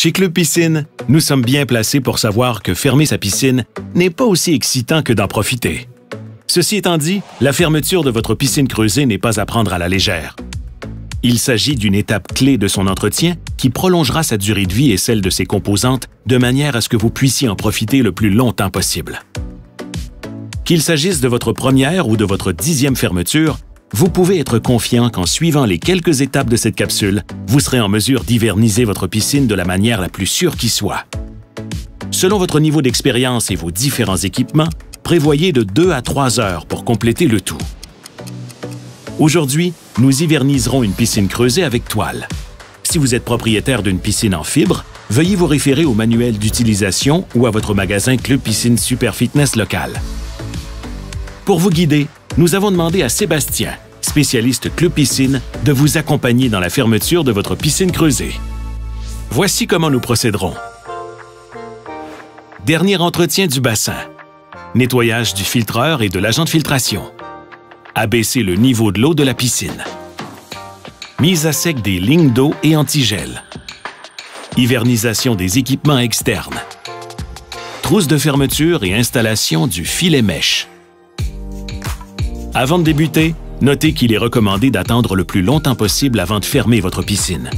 Chez Club Piscine, nous sommes bien placés pour savoir que fermer sa piscine n'est pas aussi excitant que d'en profiter. Ceci étant dit, la fermeture de votre piscine creusée n'est pas à prendre à la légère. Il s'agit d'une étape clé de son entretien qui prolongera sa durée de vie et celle de ses composantes de manière à ce que vous puissiez en profiter le plus longtemps possible. Qu'il s'agisse de votre première ou de votre 10e fermeture, vous pouvez être confiant qu'en suivant les quelques étapes de cette capsule, vous serez en mesure d'hiverniser votre piscine de la manière la plus sûre qui soit. Selon votre niveau d'expérience et vos différents équipements, prévoyez de 2 à 3 heures pour compléter le tout. Aujourd'hui, nous hiverniserons une piscine creusée avec toile. Si vous êtes propriétaire d'une piscine en fibre, veuillez vous référer au manuel d'utilisation ou à votre magasin Club Piscine Super Fitness local. Pour vous guider, nous avons demandé à Sébastien, spécialiste Club Piscine, de vous accompagner dans la fermeture de votre piscine creusée. Voici comment nous procéderons. Dernier entretien du bassin. Nettoyage du filtreur et de l'agent de filtration. Abaisser le niveau de l'eau de la piscine. Mise à sec des lignes d'eau et antigel. Hivernisation des équipements externes. Trousse de fermeture et installation du filet mèche. Avant de débuter, notez qu'il est recommandé d'attendre le plus longtemps possible avant de fermer votre piscine.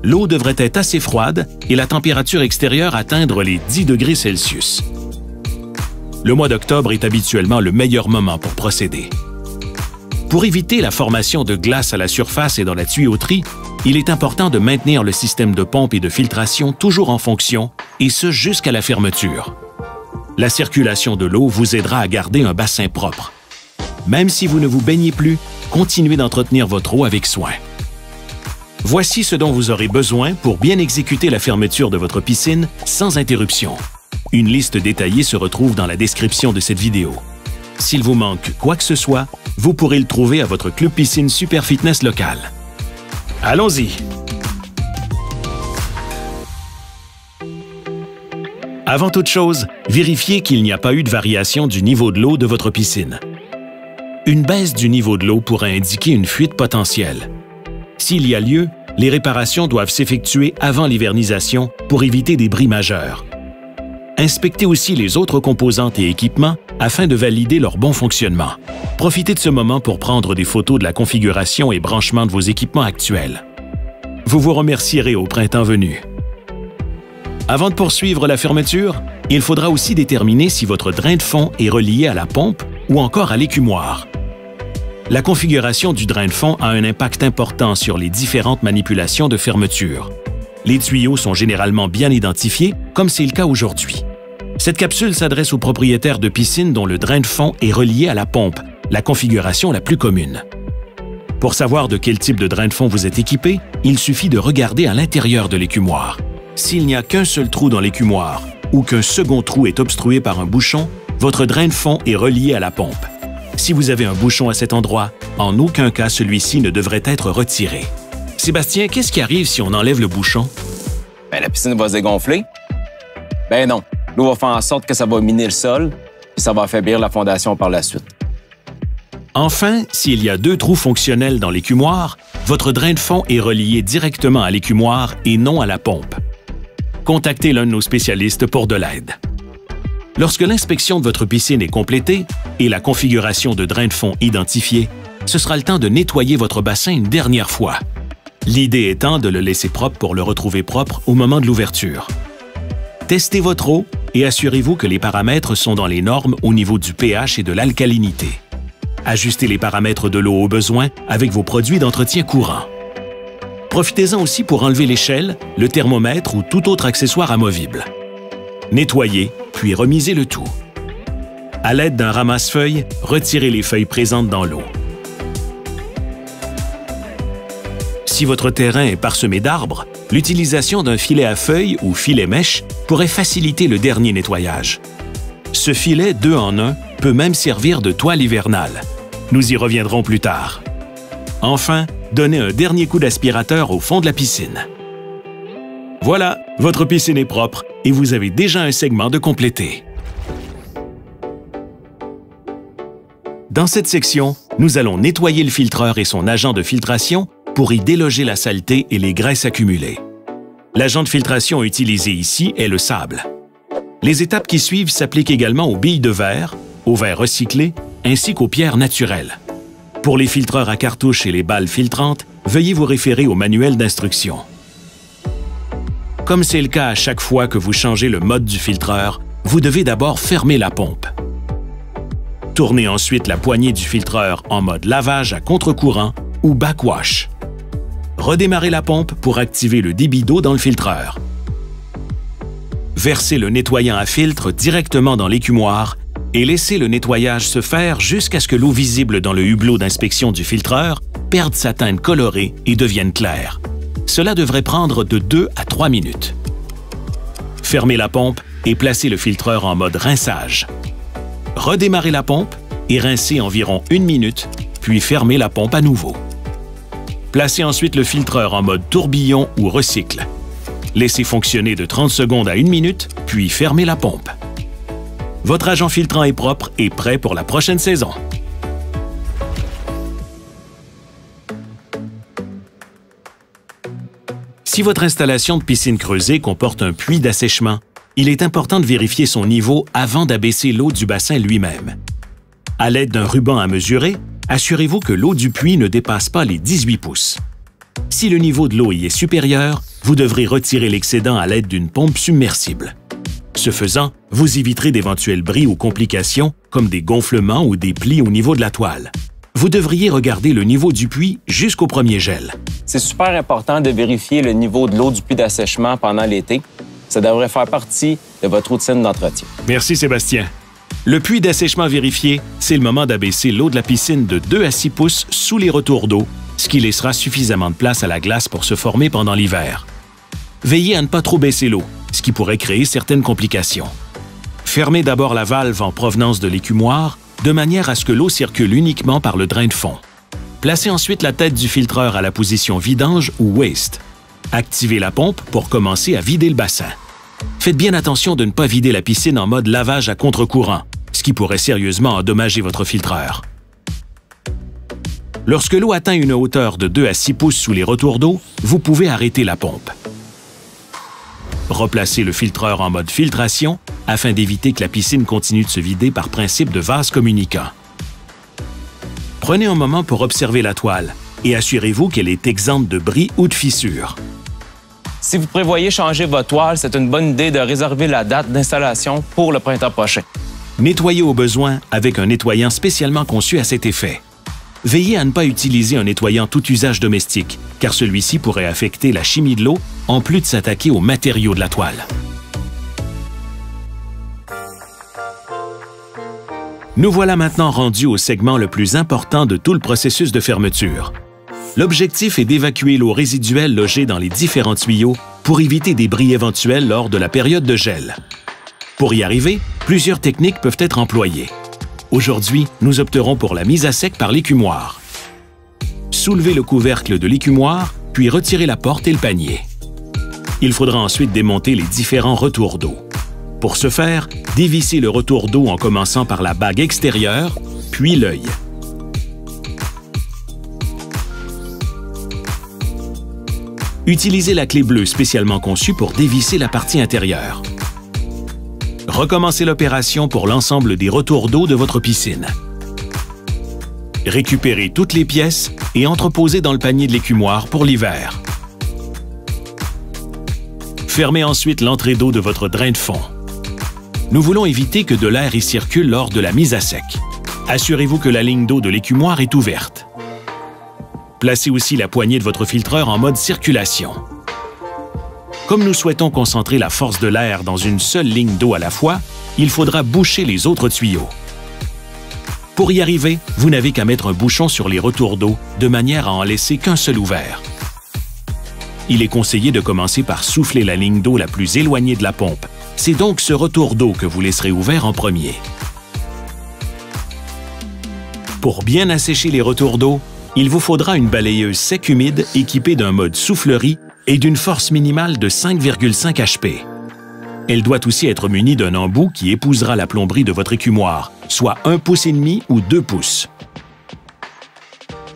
L'eau devrait être assez froide et la température extérieure atteindre les 10 degrés Celsius. Le mois d'octobre est habituellement le meilleur moment pour procéder. Pour éviter la formation de glace à la surface et dans la tuyauterie, il est important de maintenir le système de pompe et de filtration toujours en fonction, et ce jusqu'à la fermeture. La circulation de l'eau vous aidera à garder un bassin propre. Même si vous ne vous baignez plus, continuez d'entretenir votre eau avec soin. Voici ce dont vous aurez besoin pour bien exécuter la fermeture de votre piscine sans interruption. Une liste détaillée se retrouve dans la description de cette vidéo. S'il vous manque quoi que ce soit, vous pourrez le trouver à votre Club Piscine Super Fitness local. Allons-y! Avant toute chose, vérifiez qu'il n'y a pas eu de variation du niveau de l'eau de votre piscine. Une baisse du niveau de l'eau pourrait indiquer une fuite potentielle. S'il y a lieu, les réparations doivent s'effectuer avant l'hivernisation pour éviter des bris majeurs. Inspectez aussi les autres composantes et équipements afin de valider leur bon fonctionnement. Profitez de ce moment pour prendre des photos de la configuration et branchement de vos équipements actuels. Vous vous remercierez au printemps venu. Avant de poursuivre la fermeture, il faudra aussi déterminer si votre drain de fond est relié à la pompe ou encore à l'écumoire. La configuration du drain de fond a un impact important sur les différentes manipulations de fermeture. Les tuyaux sont généralement bien identifiés, comme c'est le cas aujourd'hui. Cette capsule s'adresse aux propriétaires de piscines dont le drain de fond est relié à la pompe, la configuration la plus commune. Pour savoir de quel type de drain de fond vous êtes équipé, il suffit de regarder à l'intérieur de l'écumoire. S'il n'y a qu'un seul trou dans l'écumoire ou qu'un second trou est obstrué par un bouchon, votre drain de fond est relié à la pompe. Si vous avez un bouchon à cet endroit, en aucun cas celui-ci ne devrait être retiré. Sébastien, qu'est-ce qui arrive si on enlève le bouchon? La piscine va se dégonfler. Non. L'eau va faire en sorte que ça va miner le sol et ça va affaiblir la fondation par la suite. Enfin, s'il y a 2 trous fonctionnels dans l'écumoire, votre drain de fond est relié directement à l'écumoire et non à la pompe. Contactez l'un de nos spécialistes pour de l'aide. Lorsque l'inspection de votre piscine est complétée et la configuration de drain de fond identifiée, ce sera le temps de nettoyer votre bassin une dernière fois. L'idée étant de le laisser propre pour le retrouver propre au moment de l'ouverture. Testez votre eau et assurez-vous que les paramètres sont dans les normes au niveau du pH et de l'alcalinité. Ajustez les paramètres de l'eau au besoin avec vos produits d'entretien courant. Profitez-en aussi pour enlever l'échelle, le thermomètre ou tout autre accessoire amovible. Nettoyez, puis remisez le tout. À l'aide d'un ramasse-feuilles, retirez les feuilles présentes dans l'eau. Si votre terrain est parsemé d'arbres, l'utilisation d'un filet à feuilles ou filet mèche pourrait faciliter le dernier nettoyage. Ce filet 2 en 1 peut même servir de toile hivernale. Nous y reviendrons plus tard. Enfin, donnez un dernier coup d'aspirateur au fond de la piscine. Voilà, votre piscine est propre et vous avez déjà un segment de complété. Dans cette section, nous allons nettoyer le filtreur et son agent de filtration pour y déloger la saleté et les graisses accumulées. L'agent de filtration utilisé ici est le sable. Les étapes qui suivent s'appliquent également aux billes de verre, aux verres recyclés, ainsi qu'aux pierres naturelles. Pour les filtreurs à cartouches et les balles filtrantes, veuillez vous référer au manuel d'instruction. Comme c'est le cas à chaque fois que vous changez le mode du filtreur, vous devez d'abord fermer la pompe. Tournez ensuite la poignée du filtreur en mode lavage à contre-courant ou backwash. Redémarrez la pompe pour activer le débit d'eau dans le filtreur. Versez le nettoyant à filtre directement dans l'écumoire et laissez le nettoyage se faire jusqu'à ce que l'eau visible dans le hublot d'inspection du filtreur perde sa teinte colorée et devienne claire. Cela devrait prendre de 2 à 3 minutes. Fermez la pompe et placez le filtreur en mode rinçage. Redémarrez la pompe et rincez environ 1 minute, puis fermez la pompe à nouveau. Placez ensuite le filtreur en mode tourbillon ou recycle. Laissez fonctionner de 30 secondes à 1 minute, puis fermez la pompe. Votre agent filtrant est propre et prêt pour la prochaine saison. Si votre installation de piscine creusée comporte un puits d'assèchement, il est important de vérifier son niveau avant d'abaisser l'eau du bassin lui-même. À l'aide d'un ruban à mesurer, assurez-vous que l'eau du puits ne dépasse pas les 18 pouces. Si le niveau de l'eau y est supérieur, vous devrez retirer l'excédent à l'aide d'une pompe submersible. Ce faisant, vous éviterez d'éventuels bris ou complications comme des gonflements ou des plis au niveau de la toile. Vous devriez regarder le niveau du puits jusqu'au premier gel. C'est super important de vérifier le niveau de l'eau du puits d'assèchement pendant l'été. Ça devrait faire partie de votre routine d'entretien. Merci Sébastien. Le puits d'assèchement vérifié, c'est le moment d'abaisser l'eau de la piscine de 2 à 6 pouces sous les retours d'eau, ce qui laissera suffisamment de place à la glace pour se former pendant l'hiver. Veillez à ne pas trop baisser l'eau, ce qui pourrait créer certaines complications. Fermez d'abord la valve en provenance de l'écumoire, de manière à ce que l'eau circule uniquement par le drain de fond. Placez ensuite la tête du filtreur à la position vidange ou waste. Activez la pompe pour commencer à vider le bassin. Faites bien attention de ne pas vider la piscine en mode lavage à contre-courant, ce qui pourrait sérieusement endommager votre filtreur. Lorsque l'eau atteint une hauteur de 2 à 6 pouces sous les retours d'eau, vous pouvez arrêter la pompe. Replacez le filtreur en mode filtration afin d'éviter que la piscine continue de se vider par principe de vase communicant. Prenez un moment pour observer la toile et assurez-vous qu'elle est exempte de bris ou de fissures. Si vous prévoyez changer votre toile, c'est une bonne idée de réserver la date d'installation pour le printemps prochain. Nettoyez au besoin avec un nettoyant spécialement conçu à cet effet. Veillez à ne pas utiliser un nettoyant tout usage domestique, car celui-ci pourrait affecter la chimie de l'eau en plus de s'attaquer aux matériaux de la toile. Nous voilà maintenant rendus au segment le plus important de tout le processus de fermeture. L'objectif est d'évacuer l'eau résiduelle logée dans les différents tuyaux pour éviter des bris éventuels lors de la période de gel. Pour y arriver, plusieurs techniques peuvent être employées. Aujourd'hui, nous opterons pour la mise à sec par l'écumoire. Soulevez le couvercle de l'écumoire, puis retirez la porte et le panier. Il faudra ensuite démonter les différents retours d'eau. Pour ce faire, dévissez le retour d'eau en commençant par la bague extérieure, puis l'œil. Utilisez la clé bleue spécialement conçue pour dévisser la partie intérieure. Recommencez l'opération pour l'ensemble des retours d'eau de votre piscine. Récupérez toutes les pièces et entreposez dans le panier de l'écumoire pour l'hiver. Fermez ensuite l'entrée d'eau de votre drain de fond. Nous voulons éviter que de l'air y circule lors de la mise à sec. Assurez-vous que la ligne d'eau de l'écumoire est ouverte. Placez aussi la poignée de votre filtreur en mode circulation. Comme nous souhaitons concentrer la force de l'air dans une seule ligne d'eau à la fois, il faudra boucher les autres tuyaux. Pour y arriver, vous n'avez qu'à mettre un bouchon sur les retours d'eau de manière à en laisser qu'un seul ouvert. Il est conseillé de commencer par souffler la ligne d'eau la plus éloignée de la pompe. C'est donc ce retour d'eau que vous laisserez ouvert en premier. Pour bien assécher les retours d'eau, il vous faudra une balayeuse sec humide équipée d'un mode soufflerie et d'une force minimale de 5,5 HP. Elle doit aussi être munie d'un embout qui épousera la plomberie de votre écumoire, soit 1,5 pouce ou 2 pouces.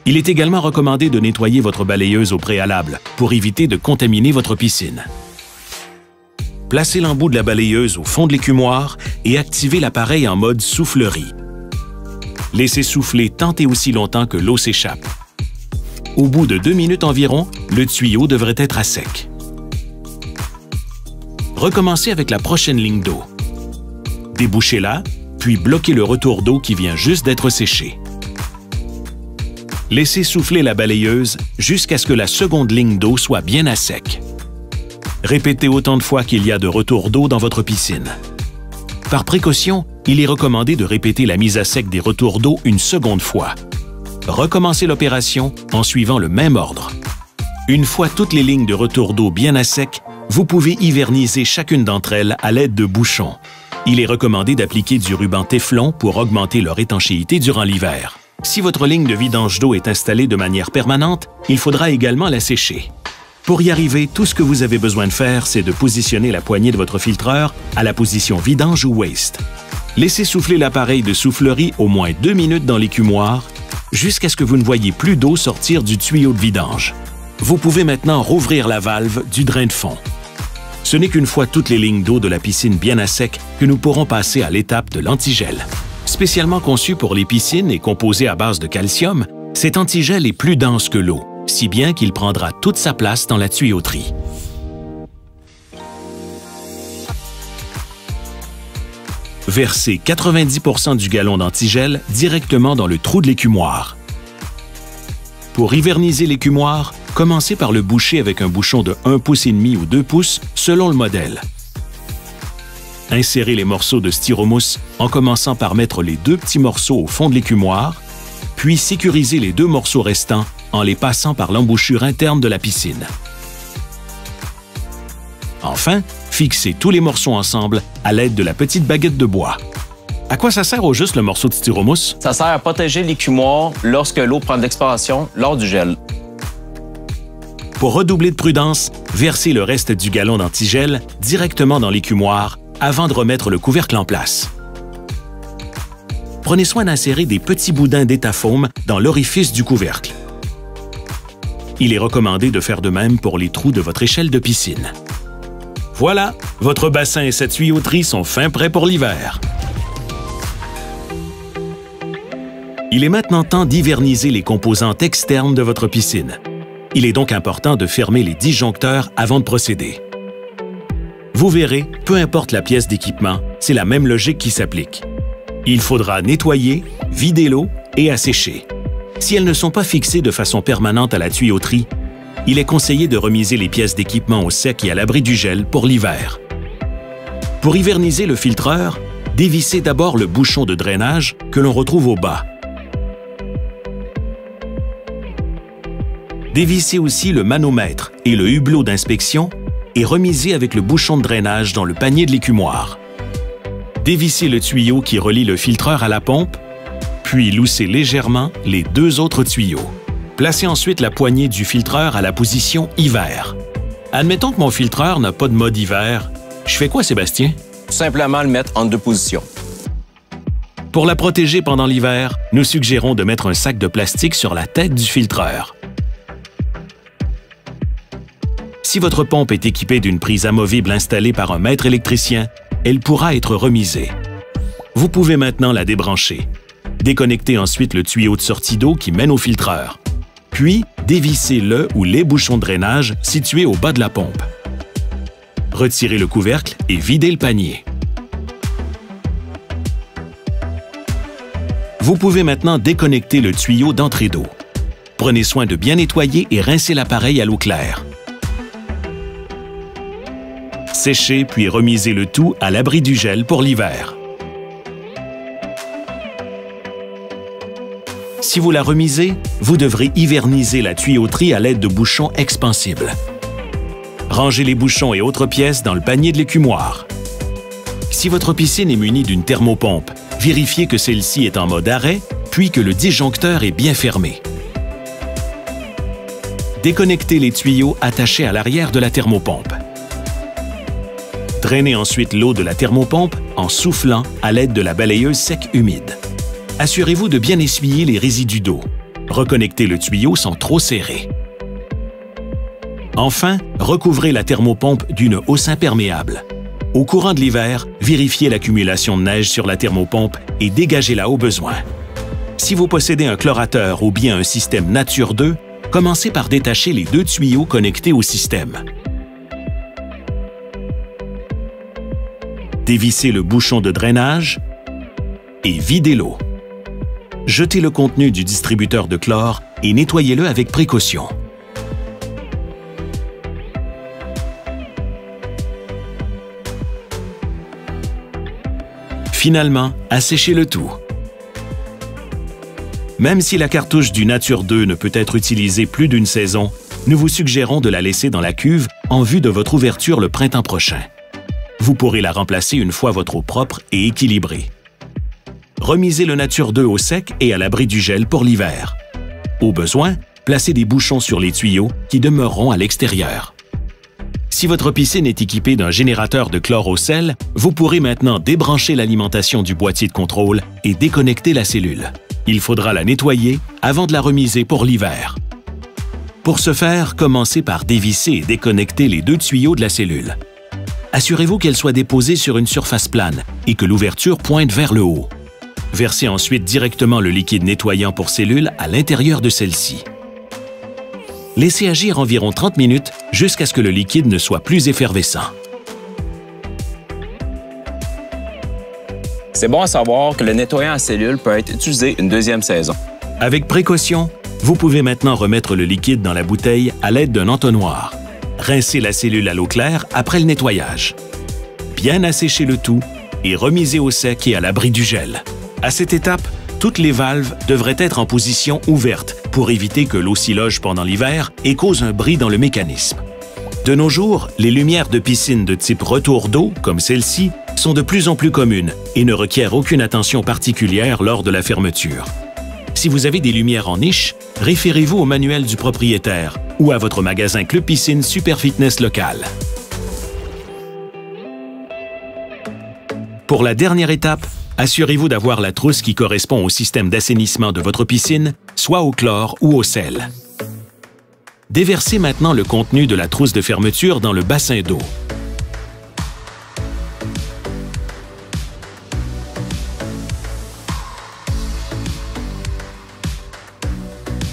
Il est également recommandé de nettoyer votre balayeuse au préalable pour éviter de contaminer votre piscine. placez l'embout de la balayeuse au fond de l'écumoire et activez l'appareil en mode soufflerie. Laissez souffler tant et aussi longtemps que l'eau s'échappe. Au bout de 2 minutes environ, le tuyau devrait être à sec. Recommencez avec la prochaine ligne d'eau. Débouchez-la, puis bloquez le retour d'eau qui vient juste d'être séché. Laissez souffler la balayeuse jusqu'à ce que la seconde ligne d'eau soit bien à sec. Répétez autant de fois qu'il y a de retour d'eau dans votre piscine. Par précaution, il est recommandé de répéter la mise à sec des retours d'eau une seconde fois. Recommencez l'opération en suivant le même ordre. Une fois toutes les lignes de retour d'eau bien à sec, vous pouvez hiverniser chacune d'entre elles à l'aide de bouchons. Il est recommandé d'appliquer du ruban Téflon pour augmenter leur étanchéité durant l'hiver. Si votre ligne de vidange d'eau est installée de manière permanente, il faudra également la sécher. Pour y arriver, tout ce que vous avez besoin de faire, c'est de positionner la poignée de votre filtreur à la position vidange ou waste. Laissez souffler l'appareil de soufflerie au moins 2 minutes dans l'écumoire jusqu'à ce que vous ne voyiez plus d'eau sortir du tuyau de vidange. Vous pouvez maintenant rouvrir la valve du drain de fond. Ce n'est qu'une fois toutes les lignes d'eau de la piscine bien à sec que nous pourrons passer à l'étape de l'antigel. Spécialement conçu pour les piscines et composé à base de calcium, cet antigel est plus dense que l'eau, si bien qu'il prendra toute sa place dans la tuyauterie. Versez 90% du gallon d'antigel directement dans le trou de l'écumoire. Pour hiverniser l'écumoire, commencez par le boucher avec un bouchon de 1,5 pouce ou 2 pouces selon le modèle. Insérez les morceaux de styromousse en commençant par mettre les 2 petits morceaux au fond de l'écumoire, puis sécurisez les 2 morceaux restants en les passant par l'embouchure interne de la piscine. Enfin, fixez tous les morceaux ensemble à l'aide de la petite baguette de bois. À quoi ça sert au juste le morceau de styromousse? Ça sert à protéger l'écumoire lorsque l'eau prend de l'expansion lors du gel. Pour redoubler de prudence, versez le reste du gallon d'antigel directement dans l'écumoire avant de remettre le couvercle en place. Prenez soin d'insérer des petits boudins d'étafoam dans l'orifice du couvercle. Il est recommandé de faire de même pour les trous de votre échelle de piscine. Voilà, votre bassin et sa tuyauterie sont fin prêts pour l'hiver. Il est maintenant temps d'hiverniser les composantes externes de votre piscine. Il est donc important de fermer les disjoncteurs avant de procéder. Vous verrez, peu importe la pièce d'équipement, c'est la même logique qui s'applique. Il faudra nettoyer, vider l'eau et assécher. Si elles ne sont pas fixées de façon permanente à la tuyauterie, il est conseillé de remiser les pièces d'équipement au sec et à l'abri du gel pour l'hiver. Pour hiverniser le filtreur, dévissez d'abord le bouchon de drainage que l'on retrouve au bas. Dévissez aussi le manomètre et le hublot d'inspection et remisez avec le bouchon de drainage dans le panier de l'écumoire. Dévissez le tuyau qui relie le filtreur à la pompe, puis loussez légèrement les 2 autres tuyaux. Placez ensuite la poignée du filtreur à la position hiver. Admettons que mon filtreur n'a pas de mode hiver. Je fais quoi, Sébastien? Tout simplement le mettre en 2 positions. Pour la protéger pendant l'hiver, nous suggérons de mettre un sac de plastique sur la tête du filtreur. Si votre pompe est équipée d'une prise amovible installée par un maître électricien, elle pourra être remisée. Vous pouvez maintenant la débrancher. Déconnectez ensuite le tuyau de sortie d'eau qui mène au filtreur. Puis, dévissez le ou les bouchons de drainage situés au bas de la pompe. Retirez le couvercle et videz le panier. Vous pouvez maintenant déconnecter le tuyau d'entrée d'eau. Prenez soin de bien nettoyer et rincer l'appareil à l'eau claire. Séchez puis remisez le tout à l'abri du gel pour l'hiver. Si vous la remisez, vous devrez hiverniser la tuyauterie à l'aide de bouchons expansibles. Rangez les bouchons et autres pièces dans le panier de l'écumoire. Si votre piscine est munie d'une thermopompe, vérifiez que celle-ci est en mode arrêt, puis que le disjoncteur est bien fermé. Déconnectez les tuyaux attachés à l'arrière de la thermopompe. Drainez ensuite l'eau de la thermopompe en soufflant à l'aide de la balayeuse sec humide. Assurez-vous de bien essuyer les résidus d'eau. Reconnectez le tuyau sans trop serrer. Enfin, recouvrez la thermopompe d'une housse imperméable. Au courant de l'hiver, vérifiez l'accumulation de neige sur la thermopompe et dégagez-la au besoin. Si vous possédez un chlorateur ou bien un système Nature 2, commencez par détacher les 2 tuyaux connectés au système. Dévissez le bouchon de drainage et videz l'eau. Jetez le contenu du distributeur de chlore et nettoyez-le avec précaution. Finalement, asséchez le tout. Même si la cartouche du Nature 2 ne peut être utilisée plus d'une saison, nous vous suggérons de la laisser dans la cuve en vue de votre ouverture le printemps prochain. Vous pourrez la remplacer une fois votre eau propre et équilibrée. Remisez le Nature 2 au sec et à l'abri du gel pour l'hiver. Au besoin, placez des bouchons sur les tuyaux qui demeureront à l'extérieur. Si votre piscine est équipée d'un générateur de chlore au sel, vous pourrez maintenant débrancher l'alimentation du boîtier de contrôle et déconnecter la cellule. Il faudra la nettoyer avant de la remiser pour l'hiver. Pour ce faire, commencez par dévisser et déconnecter les 2 tuyaux de la cellule. Assurez-vous qu'elle soit déposée sur une surface plane et que l'ouverture pointe vers le haut. Versez ensuite directement le liquide nettoyant pour cellule à l'intérieur de celle-ci. Laissez agir environ 30 minutes jusqu'à ce que le liquide ne soit plus effervescent. C'est bon à savoir que le nettoyant à cellule peut être utilisé une 2e saison. Avec précaution, vous pouvez maintenant remettre le liquide dans la bouteille à l'aide d'un entonnoir. Rincez la cellule à l'eau claire après le nettoyage. Bien asséchez le tout et remisez au sec et à l'abri du gel. À cette étape, toutes les valves devraient être en position ouverte pour éviter que l'eau s'y loge pendant l'hiver et cause un bris dans le mécanisme. De nos jours, les lumières de piscine de type retour d'eau, comme celle-ci, sont de plus en plus communes et ne requièrent aucune attention particulière lors de la fermeture. Si vous avez des lumières en niche, référez-vous au manuel du propriétaire ou à votre magasin Club Piscine Super Fitness local. Pour la dernière étape, assurez-vous d'avoir la trousse qui correspond au système d'assainissement de votre piscine, soit au chlore ou au sel. Déversez maintenant le contenu de la trousse de fermeture dans le bassin d'eau.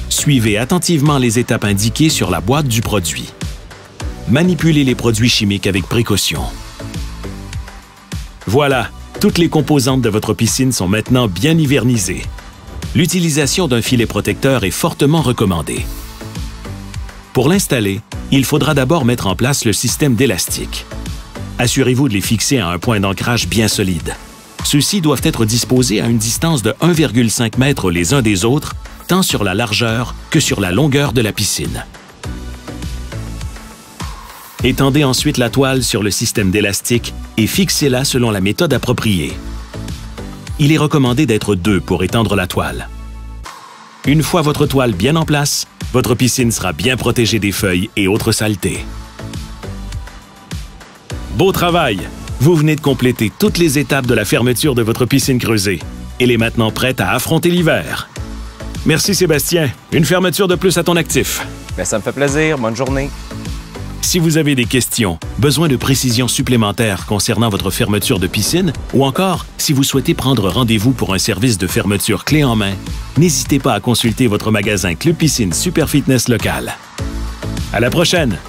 Suivez attentivement les étapes indiquées sur la boîte du produit. Manipulez les produits chimiques avec précaution. Voilà, toutes les composantes de votre piscine sont maintenant bien hivernisées. L'utilisation d'un filet protecteur est fortement recommandée. Pour l'installer, il faudra d'abord mettre en place le système d'élastique. Assurez-vous de les fixer à un point d'ancrage bien solide. Ceux-ci doivent être disposés à une distance de 1,5 m les uns des autres, tant sur la largeur que sur la longueur de la piscine. Étendez ensuite la toile sur le système d'élastique et fixez-la selon la méthode appropriée. Il est recommandé d'être 2 pour étendre la toile. Une fois votre toile bien en place, votre piscine sera bien protégée des feuilles et autres saletés. Beau travail! Vous venez de compléter toutes les étapes de la fermeture de votre piscine creusée. Elle est maintenant prête à affronter l'hiver. Merci Sébastien. Une fermeture de plus à ton actif. Bien, ça me fait plaisir. Bonne journée. Si vous avez des questions, besoin de précisions supplémentaires concernant votre fermeture de piscine ou encore si vous souhaitez prendre rendez-vous pour un service de fermeture clé en main, n'hésitez pas à consulter votre magasin Club Piscine Super Fitness local. À la prochaine!